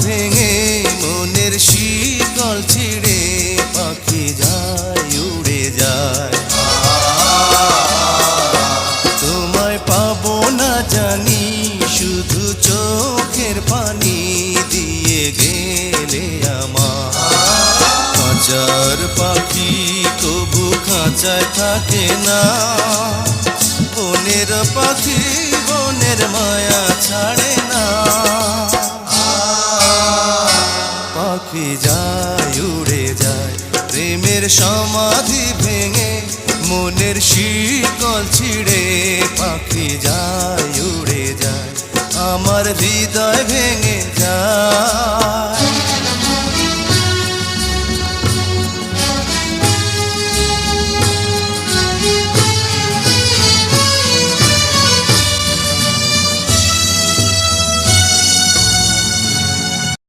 ভেঙে মনের শিকল ছিঁড়ে পাখি যায় উড়ে যায়। তোমায় পাবো না জানি শুধু চোখের পানি দিয়ে গেলে আমার। খাঁচার পাখি তবু খাঁচায় থাকে না, বনের পাখি বনের মায়া ছাড়ে না। পাখি যায় উড়ে যায় প্রেমের সমাধি ভেঙে মনের শিকল ছিঁড়ে পাখি যায় উড়ে যায়, আমার হৃদয় ভেঙে যায়।